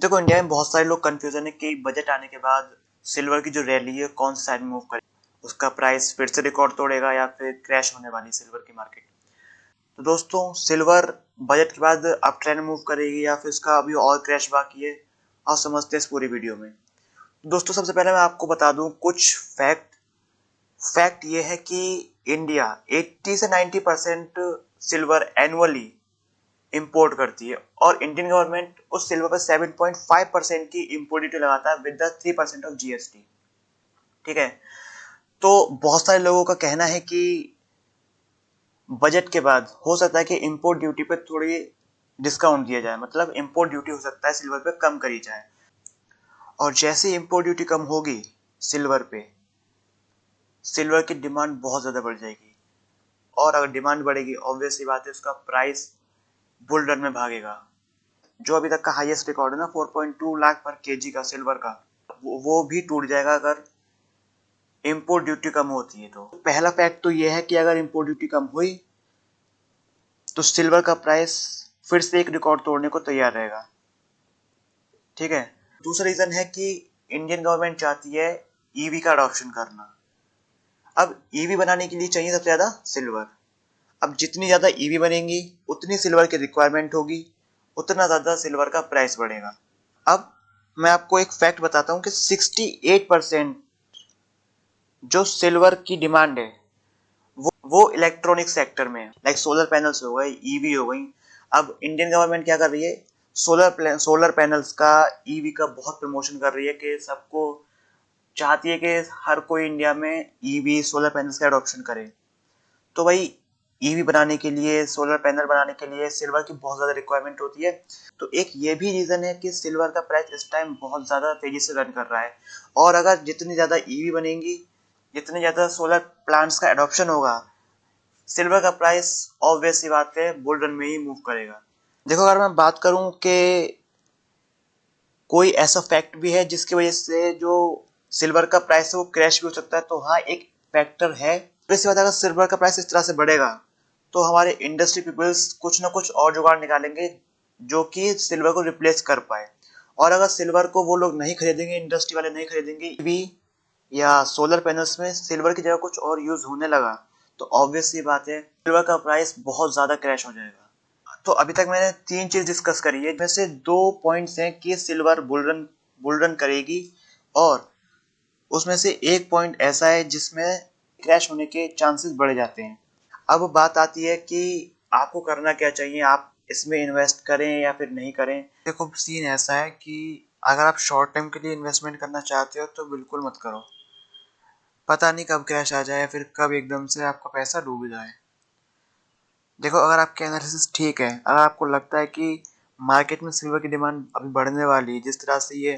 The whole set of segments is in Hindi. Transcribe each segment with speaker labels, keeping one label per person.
Speaker 1: देखो, इंडिया में बहुत सारे लोग कंफ्यूजन है कि बजट आने के बाद सिल्वर की जो रैली है कौन सी साइड में मूव करेगी, उसका प्राइस फिर से रिकॉर्ड तोड़ेगा या फिर क्रैश होने वाली सिल्वर की मार्केट। तो दोस्तों, सिल्वर बजट के बाद अब ट्रेंड मूव करेगी या फिर उसका अभी और क्रैश बाकी है, आप समझते हैं इस पूरी वीडियो में। दोस्तों, सबसे पहले मैं आपको बता दूं कुछ फैक्ट। फैक्ट ये है कि इंडिया 80 से 90% सिल्वर एनुअली इंपोर्ट करती है और इंडियन गवर्नमेंट उस सिल्वर पर 7.5% की इंपोर्ट ड्यूटी लगाता है विद द 3% ऑफ जीएसटी। ठीक है। तो बहुत सारे लोगों का कहना है कि बजट के बाद हो सकता है कि इंपोर्ट ड्यूटी पे थोड़ी डिस्काउंट दिया जाए, मतलब इंपोर्ट ड्यूटी हो सकता है सिल्वर पे कम करी जाए। और जैसे इंपोर्ट ड्यूटी कम होगी सिल्वर पे, सिल्वर की डिमांड बहुत ज्यादा बढ़ जाएगी। और अगर डिमांड बढ़ेगी, ऑब्वियस सी बात है, उसका प्राइस बुल रन में भागेगा। जो अभी तक का हाईएस्ट रिकॉर्ड है ना 4.2 लाख पर केजी का सिल्वर का, वो भी टूट जाएगा अगर इंपोर्ट ड्यूटी कम होती है। तो पहला फैक्ट तो ये है कि अगर इंपोर्ट ड्यूटी कम हुई तो सिल्वर का प्राइस फिर से एक रिकॉर्ड तोड़ने को तैयार रहेगा। ठीक है। दूसरा रीजन है कि इंडियन गवर्नमेंट चाहती है ईवी का अडॉप्शन करना। अब ईवी बनाने के लिए चाहिए सबसे ज्यादा सिल्वर। अब जितनी ज्यादा ईवी बनेंगी उतनी सिल्वर की रिक्वायरमेंट होगी, उतना ज्यादा सिल्वर का प्राइस बढ़ेगा। अब मैं आपको एक फैक्ट बताता हूँ कि 68% जो सिल्वर की डिमांड है वो इलेक्ट्रॉनिक सेक्टर में है, लाइक सोलर पैनल्स हो गए, ईवी हो गई। अब इंडियन गवर्नमेंट क्या कर रही है, सोलर पैनल्स का, ईवी का बहुत प्रमोशन कर रही है कि सबको चाहती है कि हर कोई इंडिया में ईवी सोलर पैनल्स का एडॉप्शन करे। तो भाई, ईवी बनाने के लिए, सोलर पैनल बनाने के लिए सिल्वर की बहुत ज्यादा रिक्वायरमेंट होती है। तो एक ये भी रीजन है कि सिल्वर का प्राइस इस टाइम बहुत ज्यादा तेजी से रन कर रहा है। और अगर जितनी ज्यादा ईवी बनेंगी, जितनी ज्यादा सोलर प्लांट्स का एडॉप्शन होगा, सिल्वर का प्राइस ऑब्वियस सी बात है बुल रन में ही मूव करेगा। देखो, अगर मैं बात करूं कि कोई ऐसा फैक्ट भी है जिसकी वजह से जो सिल्वर का प्राइस है वो क्रैश भी हो सकता है, तो हाँ, एक फैक्टर है। इसके बाद अगर सिल्वर का प्राइस इस तरह से बढ़ेगा तो हमारे इंडस्ट्री पीपल्स कुछ ना कुछ और जुगाड़ निकालेंगे जो कि सिल्वर को रिप्लेस कर पाए। और अगर सिल्वर को वो लोग नहीं खरीदेंगे, इंडस्ट्री वाले नहीं खरीदेंगे भी, या सोलर पैनल्स में सिल्वर की जगह कुछ और यूज होने लगा, तो ऑब्वियस सी बात है सिल्वर का प्राइस बहुत ज्यादा क्रैश हो जाएगा। तो अभी तक मैंने तीन चीज डिस्कस करी है, जिसमें से दो पॉइंट्स हैं कि सिल्वर बुल रन करेगी, और उसमें से एक पॉइंट ऐसा है जिसमें क्रैश होने के चांसेस बढ़ जाते हैं। अब बात आती है कि आपको करना क्या चाहिए, आप इसमें इन्वेस्ट करें या फिर नहीं करें। देखो, सीन ऐसा है कि अगर आप शॉर्ट टाइम के लिए इन्वेस्टमेंट करना चाहते हो तो बिल्कुल मत करो। पता नहीं कब क्रैश आ जाए, फिर कब एकदम से आपका पैसा डूब जाए। देखो, अगर आपके एनालिसिस ठीक है, अगर आपको लगता है कि मार्केट में सिल्वर की डिमांड अभी बढ़ने वाली है, जिस तरह से ये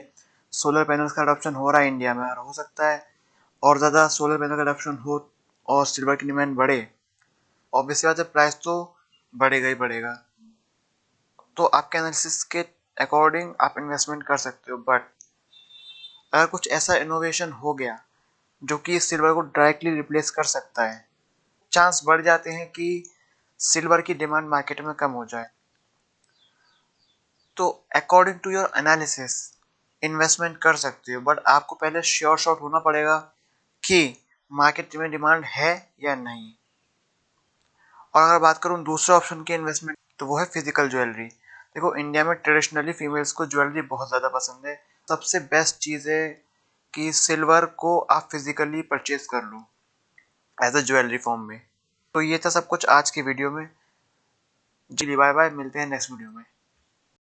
Speaker 1: सोलर पैनल्स का अडॉप्शन हो रहा है इंडिया में, और हो सकता है और ज़्यादा सोलर पैनल का अडॉप्शन हो और सिल्वर की डिमांड बढ़े, ऑब्वियसली बात है प्राइस तो बढ़ेगा ही बढ़ेगा। तो आपके एनालिसिस के अकॉर्डिंग आप इन्वेस्टमेंट कर सकते हो। बट अगर कुछ ऐसा इनोवेशन हो गया जो कि सिल्वर को डायरेक्टली रिप्लेस कर सकता है, चांस बढ़ जाते हैं कि सिल्वर की डिमांड मार्केट में कम हो जाए। तो according to your analysis investment कर सकते हो, बट आपको पहले श्योर शॉट होना पड़ेगा कि मार्केट में डिमांड है या नहीं। और अगर बात करूँ दूसरे ऑप्शन की इन्वेस्टमेंट, तो वो है फिजिकल ज्वेलरी। देखो, इंडिया में ट्रेडिशनली फीमेल्स को ज्वेलरी बहुत ज़्यादा पसंद है। सबसे बेस्ट चीज़ है कि सिल्वर को आप फिजिकली परचेज कर लो एज अ ज्वेलरी फॉर्म में। तो ये था सब कुछ आज की वीडियो में। जी बाय बाय, मिलते हैं नेक्स्ट वीडियो में।